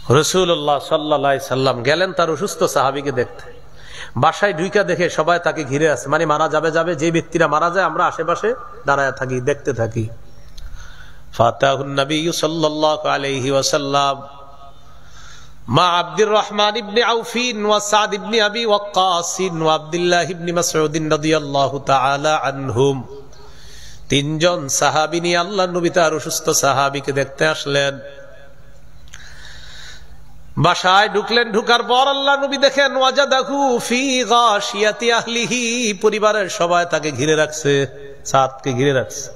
রাসূলুল্লাহ সাল্লাল্লাহু আলাইহি সাল্লাম গেলেন তার অসুস্থ সাহাবীকে দেখতে। বাসায় ঢুইকা দেখে সবাই তাকে ঘিরে আছে, মানে মারা যাবে যে ব্যক্তিরা মারা যায় আমরা আশেপাশে দাঁড়ায় থাকি, দেখতে থাকি। ফাতাহুন নবী সাল্লাল্লাহু আলাইহি ওয়াসাল্লাম মা আব্দুর রহমান ইবনে আউফিন ওয়া সাদ ইবনে আবি ওয়াক্কাস ওয়া আব্দুল্লাহ ইবনে মাসউদ রাদিয়াল্লাহু তাআলা আনহুম। তিনজন সাহাবী নিয়ে আল্লাহর নবী তার অসুস্থ সাহাবীকে দেখতে আসলেন। বাসায় ঢুকলেন, ঢুকার পর আল্লাহর নবী দেখেন ওয়াজাদাহু ফি গাশিয়াতি আহলিহি, পরিবারের সবাই তাকে ঘিরে রাখছে, সাদকে ঘিরে রাখছে।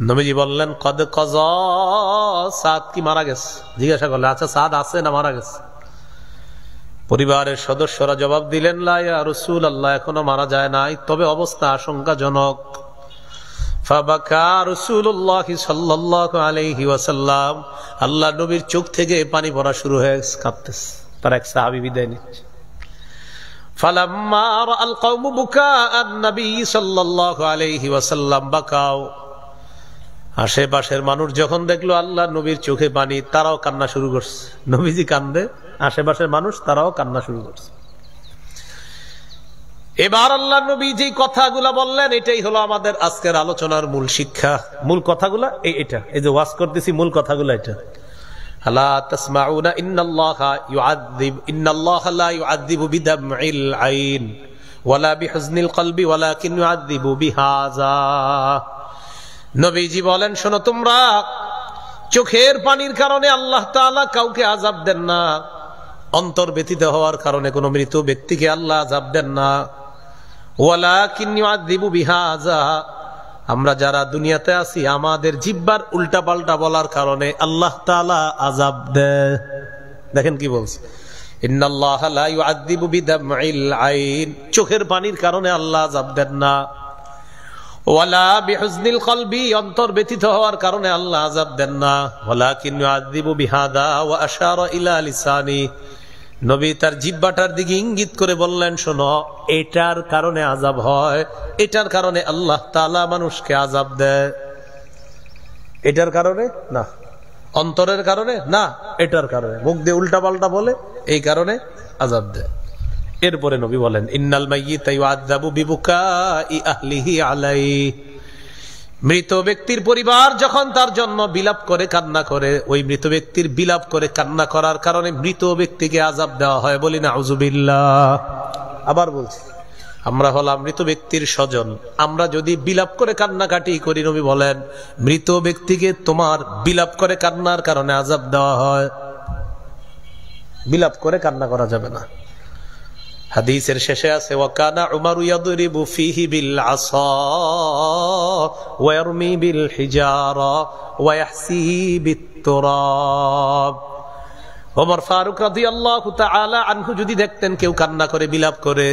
নবীজি বললেন কদ কযা, সাদ কি মারা গেছে? জিজ্ঞাসা করলেন আচ্ছা সাদ আছে না মারা গেছে? পরিবারের সদস্যরা জবাব দিলেন লা ইয়া রাসূলুল্লাহ, এখনো মারা যায় নাই, তবে অবস্থা আশঙ্কাজনক। ফাবাকা রাসূলুল্লাহ সাল্লাল্লাহু আলাইহি ওয়াসাল্লাম, আল্লাহর নবীর চোখ থেকে পানি পড়া শুরু হয়ে কাঁদতেছে। তার এক সাহাবী বিদায় নিচ্ছে। ফালাম্মা রাআল কওমু বুকাআন নবী সাল্লাল্লাহু আলাইহি ওয়াসাল্লাম বাকাও, আশেপাশের মানুষ যখন দেখলো আল্লাহর নবীর চোখে পানি, তারাও কান্না শুরু করছে। নবীজি কান্দে, আশেপাশের মানুষ তারাও কান্না শুরু করছে। এবার আল্লাহর নবী যে কথাগুলা বললেন, এটাই হলো আমাদের আজকের আলোচনার মূল শিক্ষা। মূল কথাগুলা এটা, এই যে ওয়াজ করতেছি মূল কথাগুলা এটা। আলা তাসমাউনা ইন্নাল্লাহা লা ইউআযযিবু বিদামইল আইন ওয়ালা বিহুজনিল কলবি ওয়ালাকিন ইউআযযিবু বিহাযা। নবীজি বলেন শোনো তোমরা, চোখের পানির কারণে আল্লাহ তাআলা কাউকে আযাব দেন না, অন্তর ব্যথিত হওয়ার কারণে কোন মৃত ব্যক্তিকে আল্লাহ আযাব দেন না। ওয়ালাকিন ইউআযযিবু বিহাযা, আমরা যারা দুনিয়াতে আছি আমাদের জিহ্বার উল্টা পাল্টা বলার কারণে আল্লাহ তাআলা আযাব দেয়। দেখেন কি বলছে, ইন্নাল্লাহা লা ইউআযযিবু বিদামইল আইন, চোখের পানির কারণে আল্লাহ আযাব দেন না। ওয়ালা বিহুজনিল কলবি, অন্তর ব্যথিত হওয়ার কারণে আল্লাহ আযাব দেন না। ওয়ালাকিন ইউআযযিবু বিহাদা ওয়া আশারা ইলা লিসানি, নবী তার জিহ্বাটার দিকে ইঙ্গিত করে বললেন শোনো, এটার কারণে আযাব হয়, এটার কারণে আল্লাহ তাআলা মানুষকে আযাব দেয়। এটার কারণে না, অন্তরের কারণে না, এটার কারণে মুখ দিয়ে উল্টা পাল্টা বলে, এই কারণে আযাব দেয়। এরপরে নবী বলেন ইন্নাল মাইয়িতা ইউআযযাবু বিবুকাই আহলিহি আলাইহি, মৃত ব্যক্তির পরিবার যখন তার জন্য বিলাপ করে কান্না করে, ওই মৃত ব্যক্তির বিলাপ করে কান্না করার কারণে মৃত ব্যক্তিকে আযাব দেওয়া হয়। বলি না আউযুবিল্লাহ। আবার বলছি, আমরা হলাম মৃত ব্যক্তির স্বজন, আমরা যদি বিলাপ করে কান্নাকাটি করি, নবী বলেন মৃত ব্যক্তিকে তোমার বিলাপ করে কান্নার কারণে আযাব দেওয়া হয়। বিলাপ করে কান্না করা যাবে না। হাদিসের শেষে আছে ওয়াকানা উমারু ইয়াদরিবু ফিহি বিল আসা ওয়া ইয়ারমি বিল হিজারা ওয়া ইয়াহসি বিত তুরাব। ওমর ফারুক রাদিয়াল্লাহু তাআলা আনহু যদি দেখতেন কেউ কান্না করে, বিলাপ করে,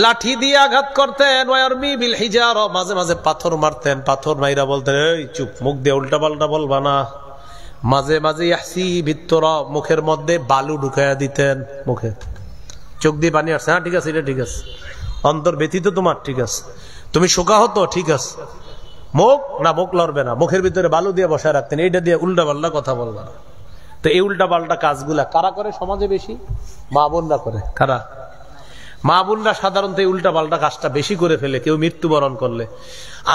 লাঠি দিয়ে আঘাত করতেন। ওয়া ইয়ারমি বিল হিজারা, মাঝে মাঝে পাথর মারতেন, পাথর মাইরা বলতেন এই চুপ, মুখ দিয়ে উল্টা পাল্টা বলবা না। মাঝে মাঝে ইয়াহসি বিত তুরাব, মুখের মধ্যে বালু ঢুকাইয়া দিতেন। মুখে চোখ দিয়ে পানি আসছে, হ্যাঁ ঠিক আছে, এটা ঠিক আছে। অন্তর ব্যথিত তোমার, ঠিক আছে। তুমি শোকাহত, ঠিক আছে। মুখ না, মুখ লড়বে না, মুখের ভিতরে বালু দিয়ে বসায় রাখতেন, এইটা দিয়ে উল্টা পাল্টা কথা বলবা না। তো এই উল্টা পাল্টা কাজগুলা কারা করে সমাজে বেশি? মা বোনরা করে। কারা? মা বোনরা সাধারণত এই উল্টা পাল্টা কাজটা বেশি করে ফেলে। কেউ মৃত্যুবরণ করলে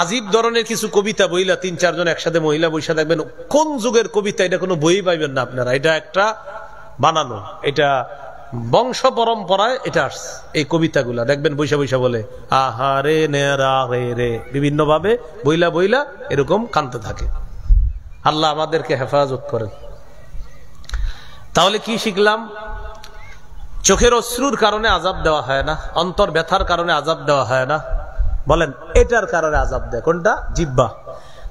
আজীব ধরনের কিছু কবিতা বইলা, 3-4 জন একসাথে মহিলা বইসা দেখবেন, কোন যুগের কবিতা এটা কোনো বই পাইবেন না আপনারা, এটা একটা বানানো, এটা বংশ পরম্পরায় এটা আসছে। এই কবিতাগুলা দেখবেন বইসা বইসা বলে আহারে নেরা রে রে, বিভিন্ন ভাবে বইলা বইলা এরকম কানতে থাকে। আল্লাহ আমাদেরকে হেফাজত করেন। তাহলে কি শিখলাম? চোখের অশ্রুর কারণে আযাব দেওয়া হয় না, অন্তর ব্যথার কারণে আযাব দেওয়া হয় না। বলেন এটার কারণে আযাব দেয় কোনটা? জিহ্বা।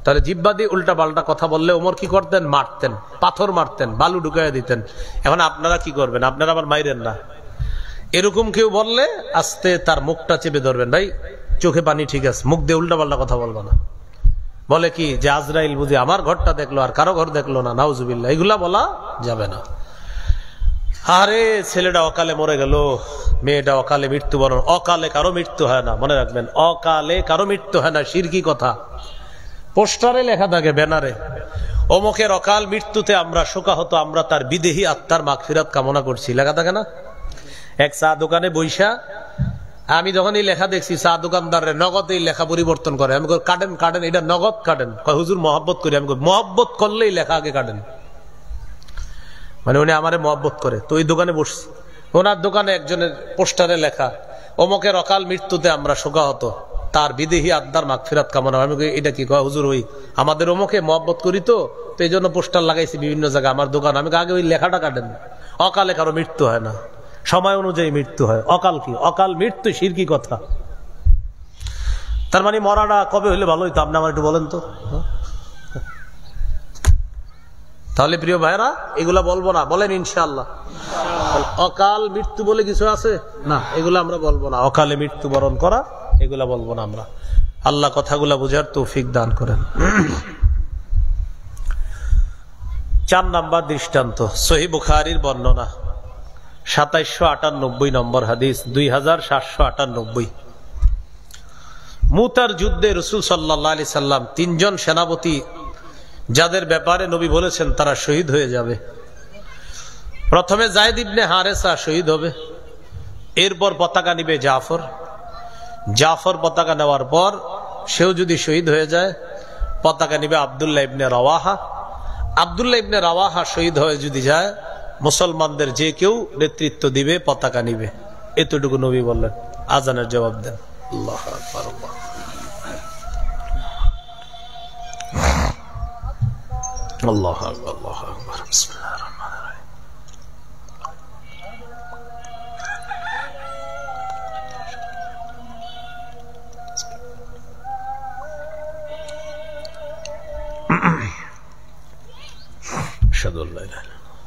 তাহলে জিহ্বা দিয়ে উল্টা পাল্টা কথা বললে ওমর কি করতেন? মারতেন, পাথর মারতেন, বালু ঢুকাইয়া দিতেন। এখন আপনারা কি করবেন? আপনারা আবার মাইরেন না। এরকম কেউ বললে আস্তে তার মুখটা চেপে ধরবেন, ভাই চোখে পানি, ঠিক আছে, মুখ দিয়ে উল্টা পাল্টা কথা বলবো না। বলে কি যে আজরাইল বুঝি আমার ঘরটা দেখলো আর কারো ঘর দেখলো না, নাউজুবিল্লাহ, এগুলা বলা যাবে না। আরে ছেলেটা অকালে মরে গেল, মেয়েটা অকালে মৃত্যুবরণ, অকালে কারো মৃত্যু হয় না, মনে রাখবেন, অকালে কারো মৃত্যু হয় না, শিরকি কথা। পোস্টারে লেখা থাকে, ব্যানারে, অমুকের অকাল মৃত্যুতে আমরা শোকাহত, আমরা তার বিদেহী আত্মার মাগফিরাত কামনা করছি, লেখা থাকে না? এক চা দোকানে বইসা আমি যখন এই লেখা দেখছি, চা দোকানদারের নগদ এই লেখা পরিবর্তন করে। আমি কাটেন কাটেন, এটা নগদ কাটেন। হুজুর মহব্বত করি। আমি মহব্বত করলেই লেখা আগে কাটেন, মানে উনি আমারে মহব্বত করে। তো ওই দোকানে বসছি, ওনার দোকানে একজনের পোস্টারে লেখা, অমুকের অকাল মৃত্যুতে আমরা শোকাহত, তার বিদেহী আত্মার মাগফিরাত কামনা। আমি এটা কি কয়? হুজুর ওই আমাদের অমুকে মহব্বত করি, তো এই জন্য পোস্টার লাগাইছি বিভিন্ন জায়গায় আমার দোকান। আমি আগে ওই লেখাটা কাটেন। অকালে কারো মৃত্যু হয় না, সময় অনুযায়ী মৃত্যু হয়। অকাল কি? অকাল মৃত্যু শিরকি কথা। তার মানে মরাটা কবে হইলে ভালো হইতো? আপনি আমার একটু বলেন তো। তাহলে প্রিয় ভাইরা, এগুলা বলবো না, বলেন ইনশাআল্লাহ। অকাল মৃত্যু বলে কিছু আছে না, এগুলো আমরা বলবো না। অকালে মৃত্যুবরণ করা, এগুলা বলবো না আমরা। আল্লাহ কথাগুলা বুঝার তৌফিক দান করেন। 4 নাম্বার দৃষ্টান্ত, সহিহ বুখারীর বর্ণনা, 2798 নম্বর হাদিস, 2798। মুতার যুদ্ধে রাসূল সাল্লাল্লাহু আলাইহি সাল্লাম 3 জন সেনাপতি যাদের ব্যাপারে নবী বলেছেন তারা শহীদ হয়ে যাবে। প্রথমে যায়েদ ইবনে হারেসা শহীদ হবে, এরপর পতাকা নিবে জাফর। জাফর পতাকা নেওয়ার পর সেও যদি শহীদ হয়ে যায়, পতাকা নিবে আব্দুল্লাহ ইবনে রাওয়াহা। আব্দুল্লাহ ইবনে রাওয়াহা শহীদ হয়ে যদি যায়, মুসলমানদের যে কেউ নেতৃত্ব দিবে, পতাকা নিবে। এতটুকু নবী বললেন। আজানের জবাব দেন। আল্লাহু আকবার, আল্লাহু আকবার, আল্লাহু আকবার। বিসমিল্লাহির রহমানির রহিম। আশহাদু আল্লা ইলাহা ইল্লাল্লাহ,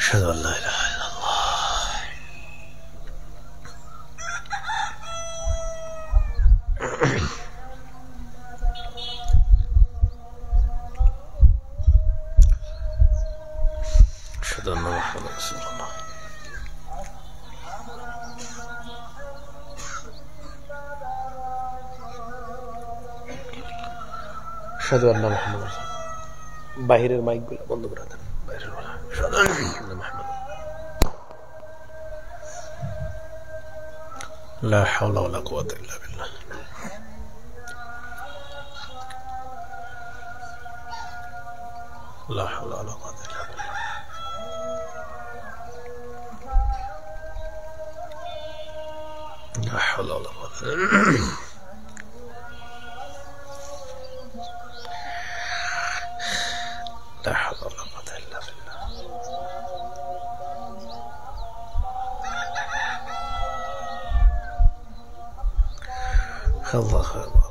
আশহাদু আল্লা ইলাহা ইল্লাল্লাহ। আশহাদু আন্না মুহাম্মাদার রাসূলুল্লাহ। আশহাদু আন্না মুহাম্মাদার রাসূলুল্লাহ। বাহিরের মাইকগুলো বন্ধ করে দেন, বাইরের বলা। আশহাদু আন্না মুহাম্মাদার। লা হাওলা ওয়ালা কুওয়াতা ইল্লা বিল্লাহ। লা হাওলা ওয়ালা কুওয়াতা ইল্লা বিল্লাহ। লা হাওলা ওয়ালা কুওয়াতা লা হাওলা ওয়ালা কুওয়াতা ইল্লা বিল্লাহ। আল্লাহু আকবার।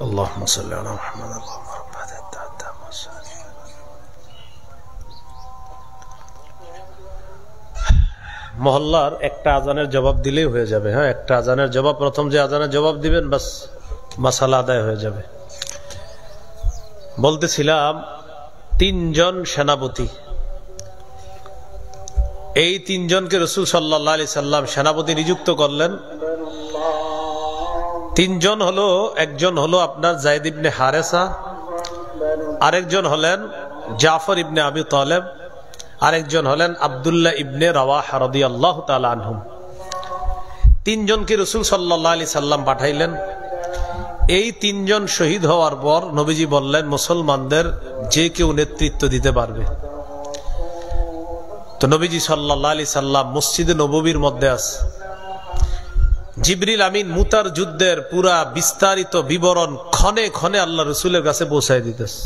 اللهم صل على محمد اللهم رب هذه التامة মহল্লার একটা আজানের জবাব দিলেই হয়ে যাবে। হ্যাঁ, একটা আজানের জবাব, প্রথম যে আজানের জবাব দিবেন, বাস মাসালা আদায় হয়ে যাবে। বলতেছিলাম 3 জন সেনাপতি, এই 3 জনকে রাসূল সাল্লাল্লাহু আলাইহি সাল্লাম সেনাপতি নিযুক্ত করলেন। 3 জন হলো, একজন হলো আপনার যায়েদ ইবনে হারেসা, আরেকজন হলেন জাফর ইবনে আবি তালেব, আরেকজন হলেন আব্দুল্লাহ ইবনে রাওয়াহা রাদিয়াল্লাহু তাআলা আনহুম। 3 জনকে রাসূল সাল্লাল্লাহু আলাইহি সাল্লাম পাঠাইলেন। এই 3 জন শহীদ হওয়ার পর নবীজি বললেন, মুসলমানদের যে কেউ নেতৃত্ব দিতে পারবে। তো নবীজি সাল্লাল্লাহু আলাইহি সাল্লাম মসজিদে নববীর মধ্যে আছে। জিবরিল আমিন মুতার যুদ্ধের পুরা বিস্তারিত বিবরণ ক্ষণে ক্ষণে আল্লাহ রাসূলের কাছে পৌঁছায় দিতেছে।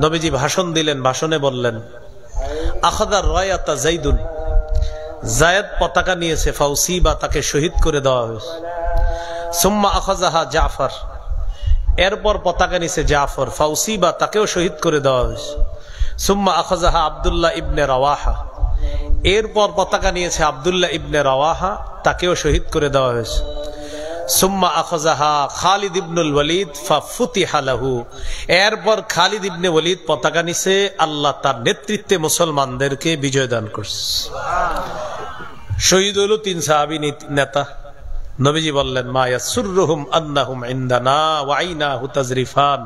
নবীজি ভাষণ দিলেন, ভাষণে বললেন, আখাযা রায়াতা যাইদুন, যায়েদ পতাকা নিয়েছে, ফাউসিবা, তাকে শহীদ করে দেওয়া হয়েছে। সুম্মা আখাযাহা জাফর, এরপর পতাকা নিয়েছে জাফর, ফাউসিবা, তাকেও শহীদ করে দেওয়া হয়েছে। সুম্মা আখাযাহা আব্দুল্লাহ ইবনে রাওয়াহা, এরপর পতাকা নিয়েছে আব্দুল্লাহ ইবনে রাওয়াহা, তাকেও শহীদ করে দেওয়া হয়েছে। সুম্মা আখাযাহা খালিদ ইবনুল ওয়ালিদ ফাফুতিহা লাহু, এরপর খালিদ ইবনে ওয়ালিদ পতাকা নিছে, আল্লাহ তার নেতৃত্বে মুসলমানদেরকে বিজয় দান করছে। শহীদ হলো 3 সাহাবী নেতা। নবীজি বললেন মা ইয়াসুররুহুম আন্নাহুম ইনদানা ওয়া আইনাহু তাজরিফান,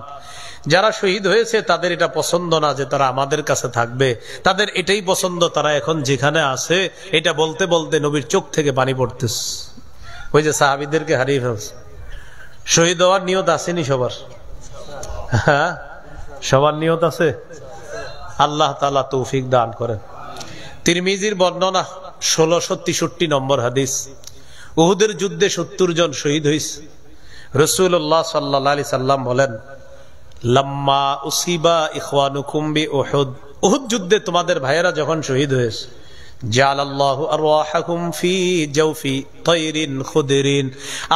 যারা শহীদ হয়েছে তাদের এটা পছন্দ না যে তারা আমাদের কাছে থাকবে, তাদের এটাই পছন্দ তারা এখন যেখানে আছে। এটা বলতে বলতে নবীর চোখ থেকে পানি পড়তেছে। ওই যে সাহাবীদেরকে হারিয়ে ফেলছে। শহীদ হওয়ার নিয়ত আসেনি সবার? হ্যাঁ, সবার নিয়ত আছে। আল্লাহ তাআলা তৌফিক দান করেন। তিরমিজির বর্ণনা 1663 নম্বর হাদিস, উহুদের যুদ্ধে 70 জন শহীদ হয়েছে। রাসূলুল্লাহ সাল্লাল্লাহু আলাইহি সাল্লাম বলেন লাম্মা উসিবা ইখওয়ানুকুম বিউহুদ, উহুদ যুদ্ধে তোমাদের ভাইয়েরা যখন শহীদ হয়েছে, জাআলাল্লাহু আরওয়াহাকুম ফি জাওফি তায়রিন খুদরিন,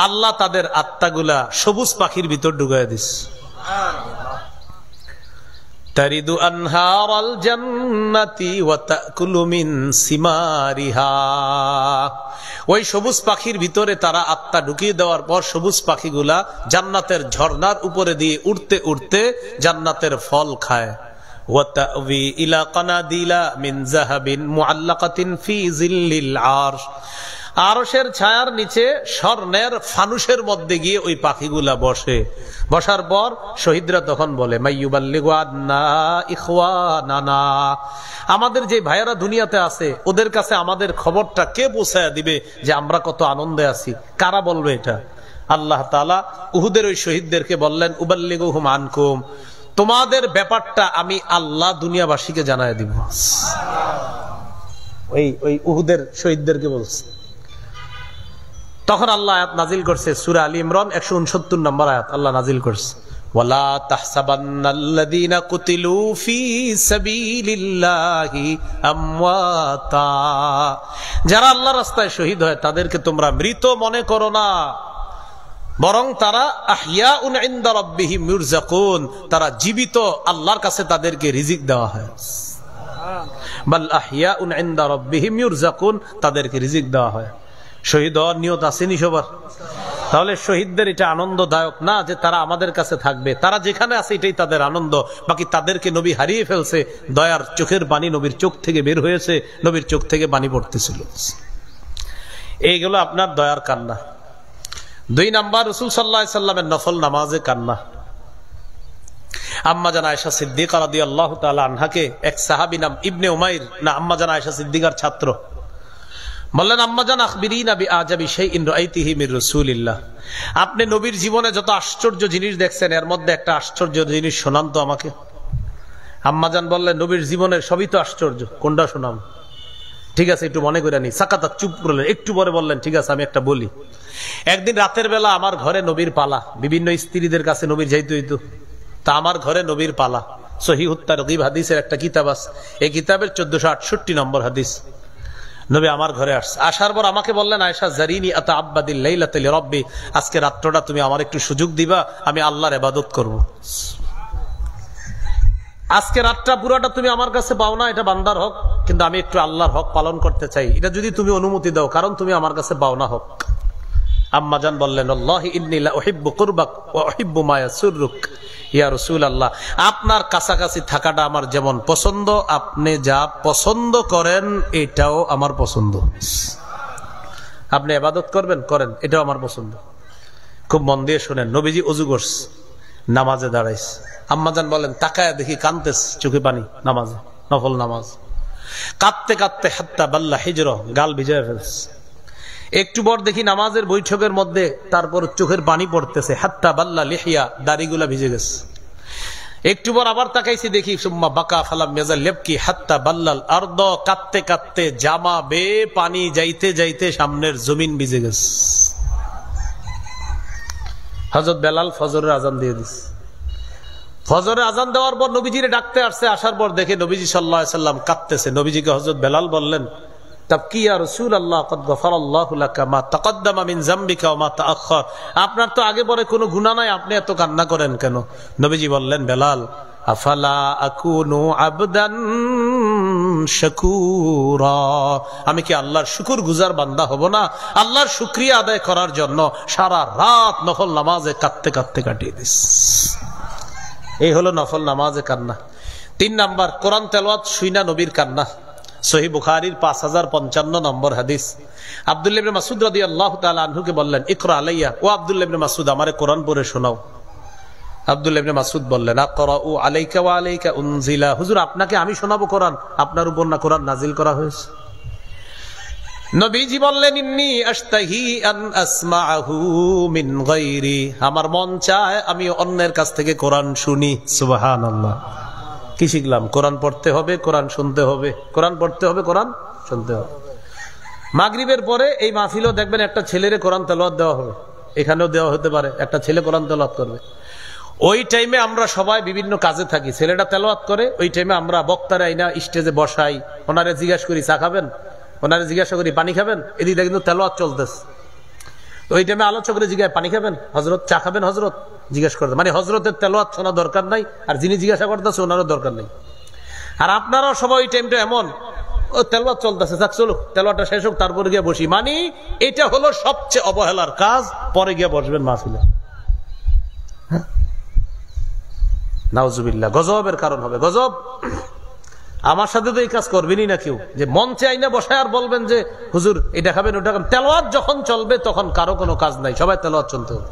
আল্লাহ তাদের আত্মাগুলা সবুজ পাখির ভিতর ঢুকায় দিয়েছে। তারিদু আনহারাল জান্নাতি ওয়া তাকুলু মিন সিমারিহা, ওই সবুজ পাখির ভিতরে তারা আত্মা ঢুকিয়ে দেওয়ার পর সবুজ পাখিগুলা জান্নাতের ঝর্ণার উপরে দিয়ে উড়তে উড়তে জান্নাতের ফল খায়। ওয়া তাওয়ি ইলা কানাদিলা মিন যাহাবিন মুআল্লাকাতিন ফি জিল্লিল আরশ, আরশের ছায়ার নিচে স্বর্ণের ফানুসের মধ্যে গিয়ে ওই পাখিগুলা বসে। বসার পর শহীদরা তখন বলে মাইয়ুবাল্লিগু আন্না ইখওয়ানানা, আমাদের যে ভাইয়েরা দুনিয়াতে আছে ওদের কাছে আমাদের খবরটা কে পৌঁছায়া দিবে যে আমরা কত আনন্দে আছি? কারা বলবে এটা? আল্লাহ তাআলা উহুদের ওই শহীদদেরকে বললেন উবাল্লিগুহুম আনকুম, তোমাদের ব্যাপারটা আমি আল্লাহ দুনিয়াবাসীকে জানায় দিব। ওই উহুদের শহীদদেরকে বলছে। তখন আল্লাহ আয়াত নাজিল করছে, সূরা আলী ইমরান 169 নম্বর আয়াত আল্লাহ নাজিল করছে, ওয়ালা তাহসাবান্নাল্লাযীনা কুতিলু ফী সাবিলিল্লাহি আমওয়াতা, যারা আল্লাহর রাস্তায় শহীদ হয় তাদেরকে তোমরা মৃত মনে করো না, বরং তারা আহইয়াউন ইনদা রাব্বিহিম ইউরযাকুন, তারা জীবিত, আল্লাহর কাছে তাদেরকে রিজিক দেওয়া হয়। বাল আহইয়াউন ইনদা রাব্বিহিম ইউরযাকুন, তাদেরকে রিজিক দেওয়া হয়। শহীদ হওয়ার নিয়ত আসেনি সবার? তাহলে শহীদদের এটা আনন্দদায়ক না যে তারা আমাদের কাছে থাকবে, তারা যেখানে আছে এটাই তাদের আনন্দ। বাকি তাদেরকে নবী হারিয়ে ফেলছে, দয়ার চোখের পানি নবীর চোখ থেকে বের হয়েছে, নবীর চোখ থেকে পানি পড়তেছিল। এইগুলো আপনার দয়ার কান্না। 2 নাম্বার, রাসূল সাল্লাল্লাহু আলাইহি সাল্লামের নফল নামাজে কান্না। আম্মা জান আয়েশা সিদ্দিকা রাদিয়াল্লাহু তাআলা আনহাকে এক সাহাবী নাম ইবনে উমাইর, না আম্মা জান আয়েশা সিদ্দিকার ছাত্র, বললেন আম্মা জান আখবিরিনা বিআজাবি শাইইন রাআইতিহি মির রাসূলিল্লাহ, আপনি নবীর জীবনে যত আশ্চর্য জিনিস দেখছেন এর মধ্যে একটা আশ্চর্য জিনিস শোনান তো আমাকে। আম্মা জান বললেন নবীর জীবনের সবই তো আশ্চর্য, কোনটা শোনাম? ঠিক আছে একটু মনে করে নি। সাকাতা, চুপ করলেন, একটু পরে বললেন ঠিক আছে আমি একটা বলি। একদিন রাতের বেলা আমার ঘরে নবীর পালা, বিভিন্ন স্ত্রীদের কাছে নবীর যাইতে হইতো, তা আমার ঘরে নবীর পালা। সহিহুত তারগীব হাদিসের একটা কিতাব আছে, এই কিতাবের 1468 নম্বর হাদিস। নবী আমার ঘরে আসছে, আসার পর আমাকে বললেন আয়েশা জারিনি আতাআব্বাদিল লাইলাতা লিরাব্বি, আজকে রাতটা তুমি আমার একটু সুযোগ দিবা, আমি আল্লাহর ইবাদত করব। আজকে রাতটা পুরোটা তুমি আমার কাছে পাও না, এটা বান্দার হক, কিন্তু আমি একটু আল্লাহর হক পালন করতে চাই, এটা যদি তুমি অনুমতি দাও, কারণ তুমি আমার কাছে পাও না হক। আম্মা জান বললেন আল্লাহি ইন্নী লা উহিব্বু কুরবাক ওয়া উহিব্বু মা ইয়াসুররুক, ইয়া রাসূলুল্লাহ, আপনার কাছাকাছি থাকাটা আমার যেমন পছন্দ, আপনি যা পছন্দ করেন এটাও আমার পছন্দ। আপনি ইবাদত করবেন করেন, এটাও আমার পছন্দ। খুব মন দিয়ে শুনেন, নবীজি ওযু করছে, নামাজে দাঁড়াইছে। আম্মা জান বলেন তাকায় দেখি কাঁদতেছ, চোখে পানি, নামাজে, নফল নামাজ, কাঁদতে কাঁদতে হাত্তা বাল্লা হিজর, গাল ভিজায় ফেলছে। একটু পর দেখি নামাজের বৈঠকের মধ্যে তারপর চোখের পানি পড়তেছে, হাত্তা বাল্লা লিহিয়া, দাড়িগুলা ভিজে গেছে। একটু পর আবার তাকাইছি, দেখি সুম্মা বাকা ফালাম মেজাল লেবকি হাত্তা বাল্লাল আরদ, কাঁদতে কাঁদতে জামা বে পানি যাইতে যাইতে সামনের জমিন ভিজে গেছে। হযরত বেলাল ফজরের আজান দিয়ে দিছে। ফজরের আজান দেওয়ার পর নবীজিরে ডাকতে আসছে, আসার পর দেখে নবীজি সাল্লাল্লাহু আলাইহি সাল্লাম কাঁদতেছে। নবীজিকে হযরত বেলাল বললেন তাবকি ইয়া রাসূলুল্লাহ, ক্বাদ গফারাল্লাহু লাকা মা তাকদ্দামা মিন যামবিকা ওয়া মা তাআখার, আপনার তো আগে পরে কোনো গুনাহ নাই, আপনি এত কান্না করেন কেন? নবীজি বললেন বেলাল আফালা আকুনু আবদান শাকুরা, আমি কি আল্লাহর শুকরগুজার বান্দা হব না? আল্লাহর শুকরিয়া আদায় করার জন্য সারা রাত নফল নামাজে কাঁদতে কাঁদতে কাটিয়ে দিস। এই হলো নফল নামাজে কান্না। 3 নাম্বার, কোরআন তেলাওয়াত শুইনা নবীর কান্না। সহিহ বুখারীর 5055 নম্বর হাদিস। আব্দুল্লাহ ইবনে মাসউদ রাদিয়াল্লাহু তাআলা আনহুকে বললেন, ইকরা আলাইয়া, ও আব্দুল্লাহ ইবনে মাসউদ আমারে কোরআন পড়ে শোনাও। আব্দুল্লাহ ইবনে মাসউদ বললেন, আকরাউ আলাইকা ওয়া আলাইকা উনজিলা, হুজুর আপনাকে আমি শোনাবো কোরআন, আপনার উপর না কোরআন নাজিল করা হয়েছে। নবীজি বললেন, ইন্নী আশতাহি আন আসমাআহু মিন গায়রি, আমার মন চায় আমি অন্যের কাছ থেকে কোরআন শুনি। সুবহানাল্লাহ। কি শিখলাম? কোরআন পড়তে হবে, কোরআন শুনতে হবে, কোরআন পড়তে হবে, কোরআন শুনতে হবে। মাগরিবের পরে এই মাহফিলও দেখবেন একটা ছেলেরে কোরআন তেলাওয়াত দেওয়া হবে, এখানেও দেওয়া হতে পারে, একটা ছেলে কোরআন তেলাওয়াত করবে। ওই টাইমে আমরা সবাই বিভিন্ন কাজে থাকি, ছেলেটা তেলাওয়াত করে, ওই টাইমে আমরা বক্তারা আইনা স্টেজে বসাই, ওনারে জিজ্ঞাসা করি চা খাবেন, ওনারে জিজ্ঞাসা করি পানি খাবেন, এদিকে কিন্তু তেলাওয়াত চলতেছে। ওই টাইমে আলোচকরে জিজ্ঞাসা, পানি খাবেন হজরত, চা খাবেন হজরত, জিজ্ঞাসা করতে, মানে হজরতের তেলাওয়াত শোনা দরকার নাই, আর যিনি জিজ্ঞাসা করতেছে ওনারও দরকার নেই। আর আপনারাও সবাই ওই টাইমটা এমন, ও তেলাওয়াত চলতেছে, যাক চলো তেলাওয়াতটা শেষ হোক তারপরে গিয়ে বসি, মানে এটা হলো সবচেয়ে অবহেলার কাজ। পরে গিয়ে বসবেন মাহফিলে, নাউজুবিল্লাহ, গজবের কারণ হবে, গজব। আমার সাথে তো এই কাজ করবেনই না কেউ, যে মঞ্চে আইনা বসায় আর বলবেন যে হুজুর এটা খাবেন ওটা খাবেন। তেলাওয়াত যখন চলবে তখন কারো কোনো কাজ নাই, সবাই তেলাওয়াত চলতে হবে।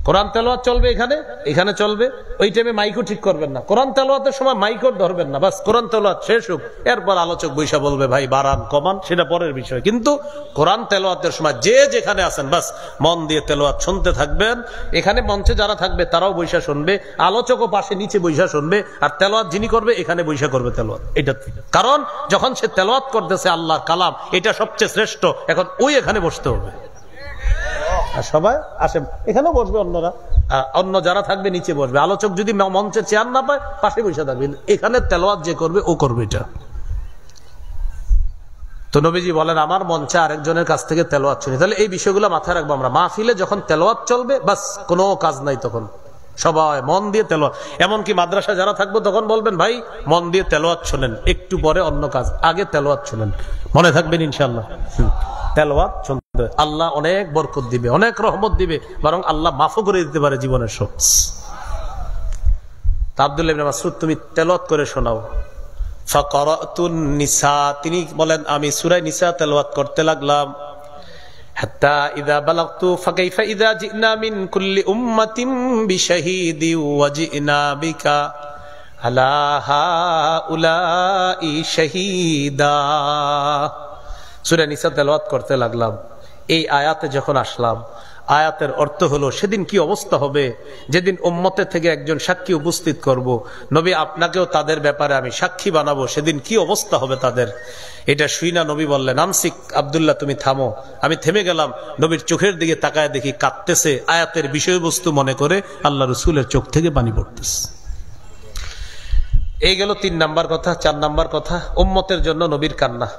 কোরআন তেলাওয়াত চলবে, এখানে এখানে চলবে, ওই টাইমে মাইকও ঠিক করবেন না, কোরআন তেলাওয়াতের সময় মাইকও ধরবেন না, বাস কোরআন তেলাওয়াত শেষ হোক, এরপর আলোচক বৈশা বলবে ভাই বাড়ান কমান, সেটা পরের বিষয়। কিন্তু কোরআন তেলাওয়াতের সময় যে যেখানে আছেন বাস মন দিয়ে তেলাওয়াত শুনতে থাকবেন। এখানে মঞ্চে যারা থাকবে তারাও বৈশা শুনবে, আলোচকও পাশে নিচে বৈশা শুনবে, আর তেলাওয়াত যিনি করবে এখানে বৈশা করবে তেলাওয়াত। এটা কারণ যখন সে তেলাওয়াত করতেছে আল্লাহর কালাম, এটা সবচেয়ে শ্রেষ্ঠ, এখন ওই এখানে বসতে হবে। আর সবাই আসেন, এখানেও বসবে অন্যরা, অন্য যারা থাকবে নিচে বসবে। আলোচক যদি মঞ্চে চেয়ার না পায় পাশে বসে থাকবে, এখানে তেলাওয়াত যে করবে ও করবে এটা। তো নবীজি বলেন আমার মঞ্চে আরেকজনের কাছ থেকে তেলাওয়াত শুনি। তাহলে এই বিষয়গুলো মাথায় রাখবো আমরা। মাহফিলে যখন তেলাওয়াত চলবে বাস কোনো কাজ নাই, তখন সবাই মন দিয়ে তেলাওয়াত। এমনকি মাদ্রাসা যারা থাকবো তখন বলবেন ভাই মন দিয়ে তেলাওয়াত শুনেন, একটু পরে অন্য কাজ, আগে তেলাওয়াত শুনেন। মনে থাকবেন ইনশাআল্লাহ, তেলাওয়াত শুনতে আল্লাহ অনেক বরকত দিবে, অনেক রহমত দিবে, বরং আল্লাহ মাফও করে দিতে পারে জীবনের সব। আব্দুল্লাহ ইবনে মাসউদ তুমি তেলাওয়াত করে শোনাও। ফাকারাতুন নিসা, তিনি বলেন আমি সূরা নিসা তেলাওয়াত করতে লাগলাম। হাত্তা ইযা বালাগতু ফাকাইফা ইযা জিনা মিন কুল্লি উম্মাতিন বিশাহীদি ওয়া জিনা বিকা আলা হাউলাই শাহীদা। সূরা নিসা তেলাওয়াত করতে লাগলাম। এই আয়াতে যখন আসলাম, আয়াতের অর্থ হলো সেদিন কি অবস্থা হবে, যেদিন উম্মতের থেকে একজন সাক্ষী উপস্থিত করব, নবী আপনাকেও তাদের ব্যাপারে আমি সাক্ষী বানাবো, সেদিন কি অবস্থা হবে তাদের। এটা শুইনা নবী বললেন আমসিক, আব্দুল্লাহ তুমি থামো। আমি থেমে গেলাম, নবীর চোখের দিকে তাকায় দেখি কাঁদতেছে, আয়াতের বিষয়বস্তু মনে করে আল্লাহ রসুলের চোখ থেকে পানি পড়তেছে। এই গেল 3 নাম্বার কথা। 4 নাম্বার কথা, উম্মতের জন্য নবীর কান্না।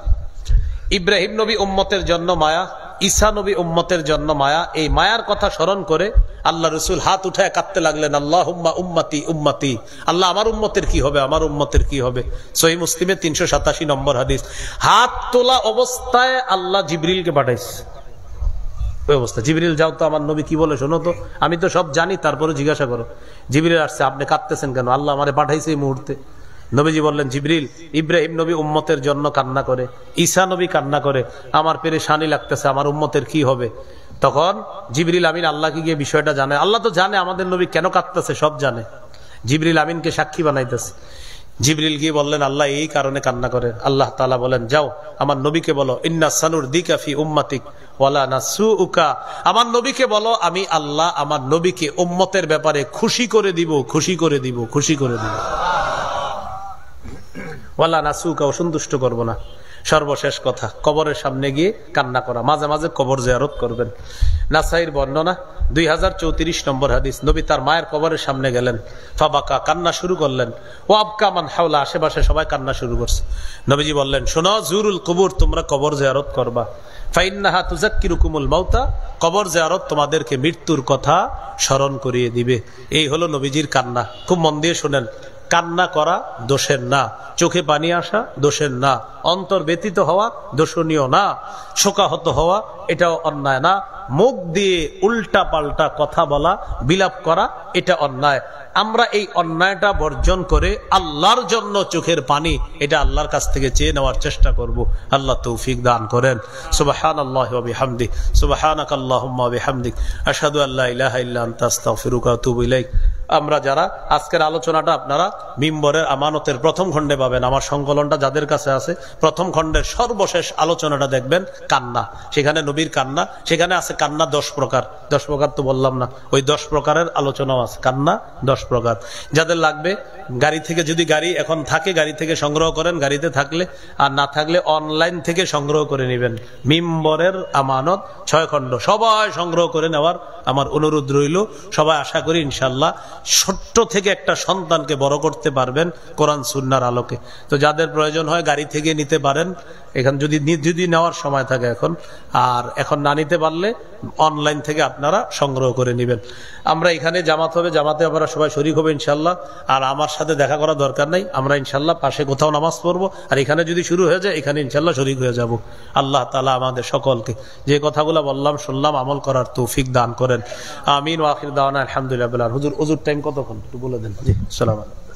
ইব্রাহিম নবী উম্মতের জন্য মায়া, ঈসা নবী উম্মতের জন্য মায়া। এই মায়ার কথা স্মরণ করে আল্লাহ রসুল হাত উঠায় কাঁদতে লাগলেন, আল্লাহুম্মা উম্মতি উম্মতি, আল্লাহ আমার উম্মতের কি হবে, আমার উম্মতের কি হবে। সহিহ মুসলিমে 387 নম্বর হাদিস। হাত তোলা অবস্থায় আল্লাহ জিবরিলকে পাঠাইছে। ওই অবস্থা, জিবরিল যাও তো আমার নবী কি বলে শোনো তো, আমি তো সব জানি, তারপরে জিজ্ঞাসা করো। জিবরিল আসছে, আপনি কাঁদতেছেন কেন? আল্লাহ আমারে পাঠাইছে এই মুহূর্তে। নবীজি বললেন, জিবরিল ইব্রাহিম নবী উম্মতের জন্য কান্না করে, ঈসা নবী কান্না করে, আমার পেরেশানি লাগতেছে, আমার উম্মতের কি হবে। তখন জিবরিল আমিন আল্লাহকে গিয়ে বিষয়টা জানে। আল্লাহ তো জানে আমাদের নবী কেন কাঁদতেছে, সব জানে। জিবরিল আমিনকে সাক্ষী বানাইতেছে। জিবরিল গিয়ে বললেন আল্লাহ এই কারণে কান্না করে। আল্লাহ তাআলা বলেন যাও আমার নবীকে বলো, ইন্না সানুরদিকা ফি উম্মাতিক ওয়ালা নাসুউকা, আমার নবীকে বলো আমি আল্লাহ আমার নবীকে উম্মতের ব্যাপারে খুশি করে দিব, খুশি করে দিব, খুশি করে দিব। ওয়ালা নাসুকা, অসন্তুষ্ট করব না। সর্বশেষ কথা, কবরের সামনে গিয়ে কান্না করা। মাঝে মাঝে কবর জিয়ারত করবেন। নাসাইর বর্ণনা 2034 নম্বর হাদিস। নবী তার মায়ের কবরের সামনে গেলেন, ফাবাকা, কান্না শুরু করলেন। ও আবকা মান হাওলা, আশেপাশে সবাই কান্না শুরু করছে। নবীজি বললেন শোনো, জুরুল কুবুর, তোমরা কবর জিয়ারত করবা। ফাইন্নাহা তুযাক্কিরুকুমুল মাউতা, কবর জিয়ারত তোমাদেরকে মৃত্যুর কথা স্মরণ করিয়ে দিবে। এই হলো নবীজির কান্না। খুব মন দিয়ে শুনেন। কান্না করা দোষের না, চোখে পানি আসা দোষের না, অন্তর ব্যতীত হওয়া দোষণীয় না, শোকাহত হওয়া এটাও অন্যায় না, মুখ দিয়ে উল্টা পাল্টা কথা বলা, বিলাপ করা এটা অন্যায়। আমরা এই অন্যায়টা বর্জন করে আল্লাহর জন্য চোখের পানি এটা আল্লাহর কাছ থেকে চেয়ে নেওয়ার চেষ্টা করব। আল্লাহ তৌফিক দান করেন। সুবহানাল্লাহি ওয়া বিহামদিহি, সুবহানাকাল্লাহুম্মা ওয়া বিহামদিক, আশহাদু আল্লা ইলাহা ইল্লা আনতা আস্তাগফিরুকা ওয়া আতুবু ইলাইক। আমরা যারা আজকের আলোচনাটা আপনারা মিম্বরের আমানতের প্রথম খণ্ডে পাবেন, আমার সংকলনটা যাদের কাছে আছে প্রথম খণ্ডের সর্বশেষ আলোচনাটা দেখবেন কান্না, সেখানে নবীর কান্না, সেখানে আছে কান্না 10 প্রকার। 10 প্রকার তো বললাম না, ওই 10 প্রকারের আলোচনাও আছে, কান্না 10 প্রকার। যাদের লাগবে গাড়ি থেকে, যদি গাড়ি এখন থাকে গাড়ি থেকে সংগ্রহ করেন, গাড়িতে থাকলে, আর না থাকলে অনলাইন থেকে সংগ্রহ করে নেবেন। মিম্বরের আমানত 6 খণ্ড সবাই সংগ্রহ করে নেওয়ার আমার অনুরোধ রইল। সবাই আশা করি ইনশাল্লাহ ছোট্ট থেকে একটা সন্তানকে বড় করতে পারবেন কোরআন সুন্নাহর আলোকে। তো যাদের প্রয়োজন হয় গাড়ি থেকে নিতে পারেন, এখান যদি নেওয়ার সময় থাকে এখন, আর এখন না নিতে পারলে অনলাইন থেকে আপনারা সংগ্রহ করে নেবেন। আমরা এখানে জামাত হবে, জামাতে আমরা সবাই শরীক হবে ইনশাল্লাহ। আর আমার সাথে দেখা করার দরকার নাই, আমরা ইনশাল্লাহ পাশে কোথাও নামাজ পড়বো, আর এখানে যদি শুরু হয়ে যায় এখানে ইনশাল্লাহ শরীক হয়ে যাব। আল্লাহ তাআলা আমাদের সকলকে যে কথাগুলো বললাম শুনলাম আমল করার তৌফিক দান করেন। আমিন ওয়া আখির দাওয়ানা আলহামদুলিল্লাহ। হুজুর টাইম কতক্ষণ একটু বলে দেন। জি, আসসালামু আলাইকুম।